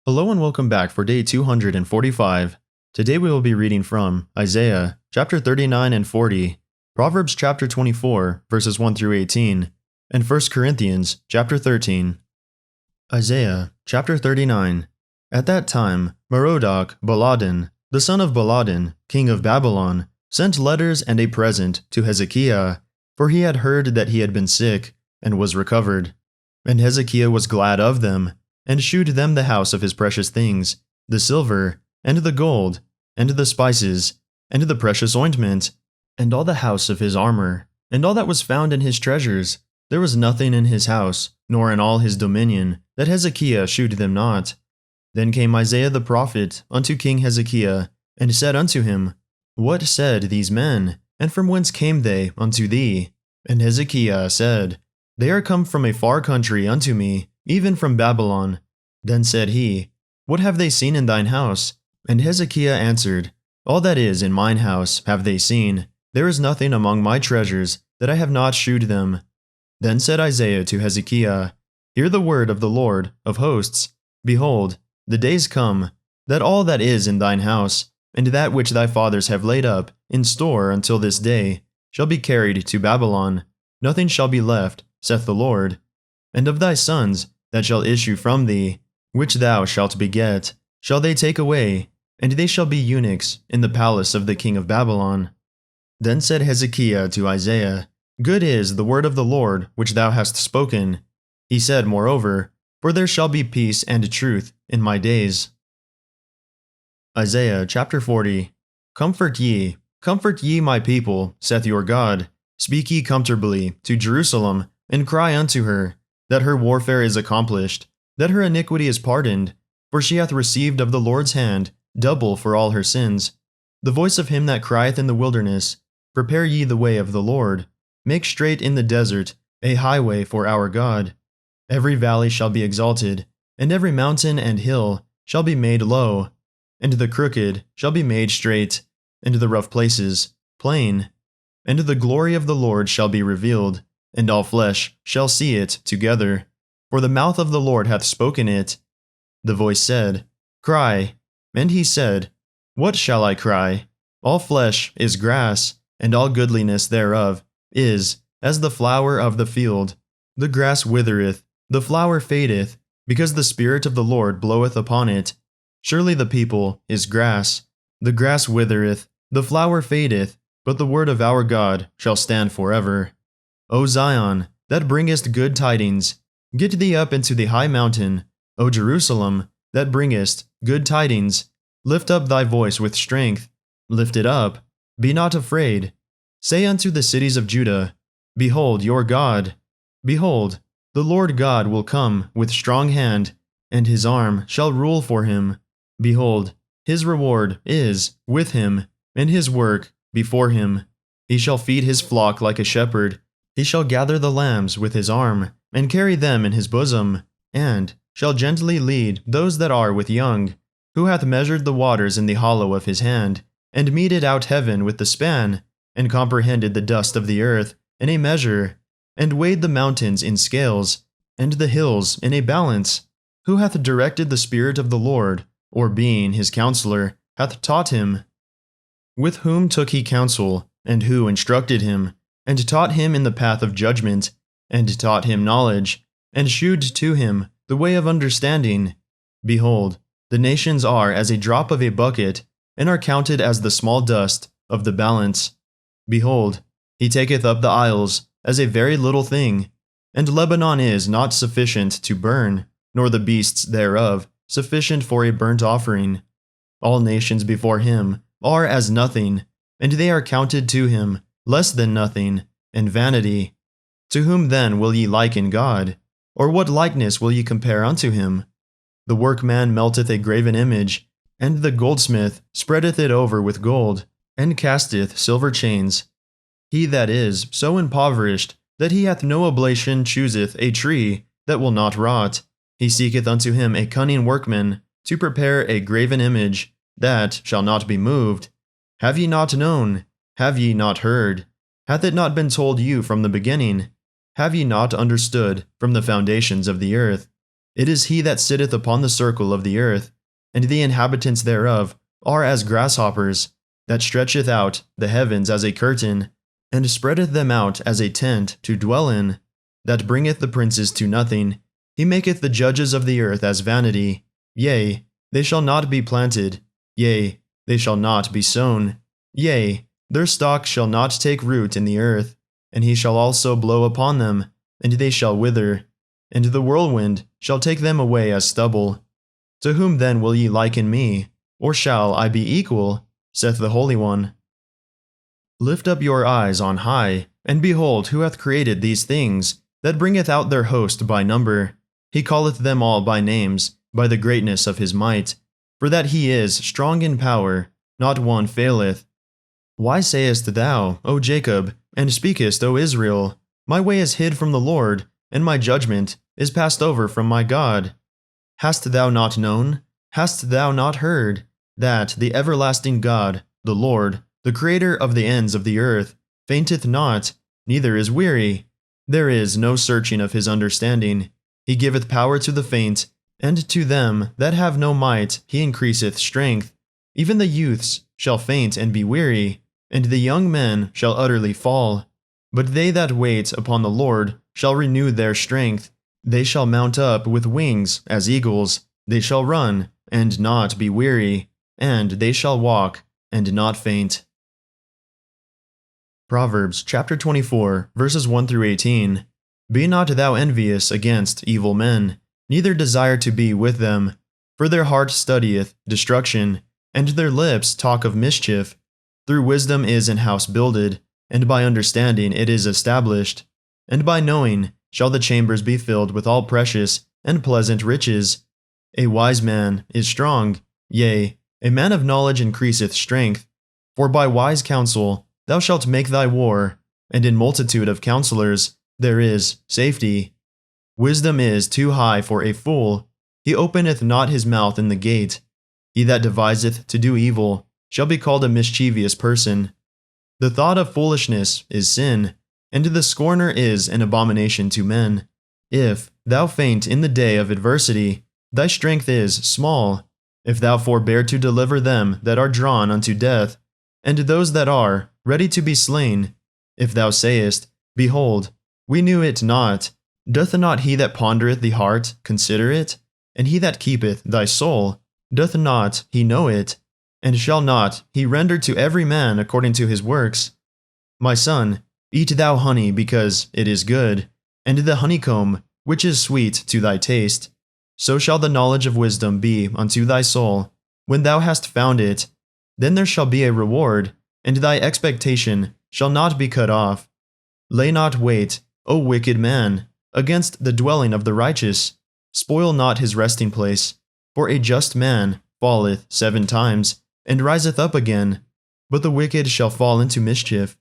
Hello and welcome back for day 245. Today we will be reading from Isaiah chapter 39 and 40, Proverbs chapter 24 verses 1 through 18, and 1 Corinthians chapter 13. Isaiah chapter 39. At that time, Merodach Baladan, the son of Baladan, king of Babylon, sent letters and a present to Hezekiah, for he had heard that he had been sick and was recovered. And Hezekiah was glad of them, and shewed them the house of his precious things, the silver, and the gold, and the spices, and the precious ointment, and all the house of his armor, and all that was found in his treasures. There was nothing in his house, nor in all his dominion, that Hezekiah shewed them not. Then came Isaiah the prophet unto King Hezekiah, and said unto him, What said these men, and from whence came they unto thee? And Hezekiah said, They are come from a far country unto me, even from Babylon. Then said he, What have they seen in thine house? And Hezekiah answered, All that is in mine house have they seen. There is nothing among my treasures that I have not shewed them. Then said Isaiah to Hezekiah, Hear the word of the Lord of hosts. Behold, the days come, that all that is in thine house, and that which thy fathers have laid up in store until this day, shall be carried to Babylon. Nothing shall be left, saith the Lord. And of thy sons that shall issue from thee, which thou shalt beget, shall they take away, and they shall be eunuchs in the palace of the king of Babylon. Then said Hezekiah to Isaiah, Good is the word of the Lord which thou hast spoken. He said moreover, For there shall be peace and truth in my days. Isaiah chapter 40. Comfort ye my people, saith your God. Speak ye comfortably to Jerusalem, and cry unto her, that her warfare is accomplished, that her iniquity is pardoned, for she hath received of the Lord's hand double for all her sins. The voice of him that crieth in the wilderness, Prepare ye the way of the Lord, make straight in the desert a highway for our God. Every valley shall be exalted, and every mountain and hill shall be made low, and the crooked shall be made straight, and the rough places plain. And the glory of the Lord shall be revealed, and all flesh shall see it together. For the mouth of the Lord hath spoken it. The voice said, Cry. And he said, What shall I cry? All flesh is grass, and all goodliness thereof is as the flower of the field. The grass withereth, the flower fadeth, because the Spirit of the Lord bloweth upon it. Surely the people is grass. The grass withereth, the flower fadeth, but the word of our God shall stand forever. O Zion, that bringest good tidings, get thee up into the high mountain. O Jerusalem, that bringest good tidings, lift up thy voice with strength. Lift it up, be not afraid. Say unto the cities of Judah, Behold your God. Behold, the Lord God will come with strong hand, and his arm shall rule for him. Behold, his reward is with him, and his work before him. He shall feed his flock like a shepherd. He shall gather the lambs with his arm, and carry them in his bosom, and shall gently lead those that are with young, who hath measured the waters in the hollow of his hand, and meted out heaven with the span, and comprehended the dust of the earth in a measure, and weighed the mountains in scales, and the hills in a balance, who hath directed the Spirit of the Lord, or being his counselor, hath taught him. With whom took he counsel, and who instructed him, and taught him in the path of judgment, and taught him knowledge, and shewed to him the way of understanding. Behold, the nations are as a drop of a bucket, and are counted as the small dust of the balance. Behold, he taketh up the isles as a very little thing, and Lebanon is not sufficient to burn, nor the beasts thereof sufficient for a burnt offering. All nations before him are as nothing, and they are counted to him less than nothing, and vanity. To whom then will ye liken God? Or what likeness will ye compare unto him? The workman melteth a graven image, and the goldsmith spreadeth it over with gold, and casteth silver chains. He that is so impoverished that he hath no oblation chooseth a tree that will not rot. He seeketh unto him a cunning workman, to prepare a graven image, that shall not be moved. Have ye not known? Have ye not heard? Hath it not been told you from the beginning? Have ye not understood from the foundations of the earth? It is he that sitteth upon the circle of the earth, and the inhabitants thereof are as grasshoppers, that stretcheth out the heavens as a curtain, and spreadeth them out as a tent to dwell in, that bringeth the princes to nothing. He maketh the judges of the earth as vanity. Yea, they shall not be planted. Yea, they shall not be sown. Yea, their stock shall not take root in the earth. And he shall also blow upon them, and they shall wither. And the whirlwind shall take them away as stubble. To whom then will ye liken me? Or shall I be equal? Saith the Holy One. Lift up your eyes on high, and behold who hath created these things, that bringeth out their host by number. He calleth them all by names, by the greatness of his might. For that he is strong in power, not one faileth. Why sayest thou, O Jacob, and speakest, O Israel, my way is hid from the Lord, and my judgment is passed over from my God? Hast thou not known? Hast thou not heard? That the everlasting God, the Lord, the Creator of the ends of the earth, fainteth not, neither is weary. There is no searching of his understanding. He giveth power to the faint, and to them that have no might he increaseth strength. Even the youths shall faint and be weary, and the young men shall utterly fall. But they that wait upon the Lord shall renew their strength. They shall mount up with wings as eagles. They shall run and not be weary, and they shall walk and not faint. Proverbs chapter 24, verses 1 through 18. Be not thou envious against evil men, neither desire to be with them. For their heart studieth destruction, and their lips talk of mischief. Through wisdom is an house builded, and by understanding it is established. And by knowing shall the chambers be filled with all precious and pleasant riches. A wise man is strong, yea, a man of knowledge increaseth strength. For by wise counsel thou shalt make thy war, and in multitude of counselors there is safety. Wisdom is too high for a fool. He openeth not his mouth in the gate. He that deviseth to do evil shall be called a mischievous person. The thought of foolishness is sin, and the scorner is an abomination to men. If thou faint in the day of adversity, thy strength is small. If thou forbear to deliver them that are drawn unto death, and those that are ready to be slain, if thou sayest, Behold, we knew it not, doth not he that pondereth the heart consider it? And he that keepeth thy soul, doth not he know it? And shall not he render to every man according to his works? My son, eat thou honey because it is good, and the honeycomb which is sweet to thy taste. So shall the knowledge of wisdom be unto thy soul. When thou hast found it, then there shall be a reward, and thy expectation shall not be cut off. Lay not wait, O wicked man, against the dwelling of the righteous. Spoil not his resting place, for a just man falleth 7 times, and riseth up again, but the wicked shall fall into mischief.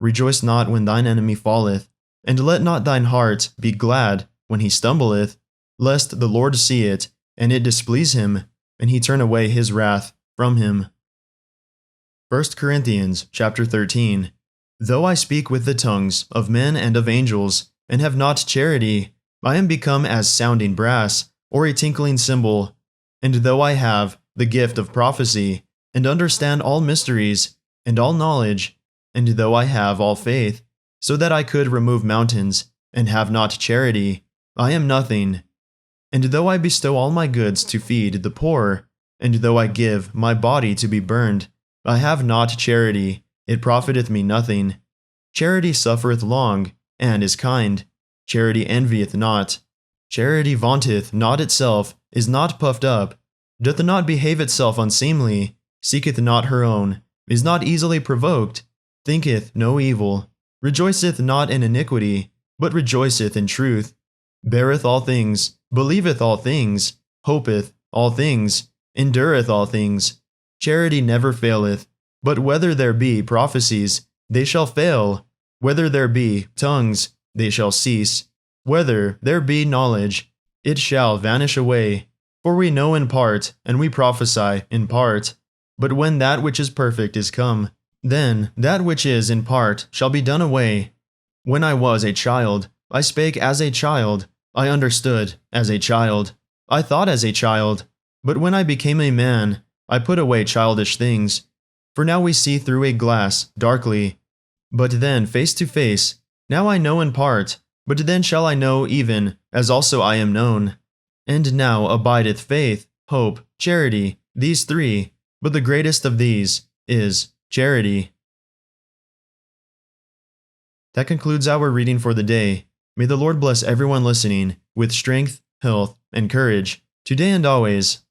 Rejoice not when thine enemy falleth, and let not thine heart be glad when he stumbleth, lest the Lord see it, and it displease him, and he turn away his wrath from him. 1 Corinthians chapter 13. Though I speak with the tongues of men and of angels, and have not charity, I am become as sounding brass, or a tinkling cymbal. And though I have the gift of prophecy, and understand all mysteries, and all knowledge, and though I have all faith, so that I could remove mountains, and have not charity, I am nothing. And though I bestow all my goods to feed the poor, and though I give my body to be burned, I have not charity, it profiteth me nothing. Charity suffereth long, and is kind. Charity envieth not. Charity vaunteth not itself, is not puffed up, doth not behave itself unseemly, seeketh not her own, is not easily provoked, thinketh no evil, rejoiceth not in iniquity, but rejoiceth in truth, beareth all things, believeth all things, hopeth all things, endureth all things. Charity never faileth, but whether there be prophecies, they shall fail, whether there be tongues, they shall cease, whether there be knowledge, it shall vanish away. For we know in part, and we prophesy in part. But when that which is perfect is come, then that which is in part shall be done away. When I was a child, I spake as a child, I understood as a child. I thought as a child. But when I became a man, I put away childish things. For now we see through a glass, darkly. But then face to face. Now I know in part, but then shall I know even as also I am known. And now abideth faith, hope, charity, these three, but the greatest of these is charity. That concludes our reading for the day. May the Lord bless everyone listening with strength, health, and courage, today and always.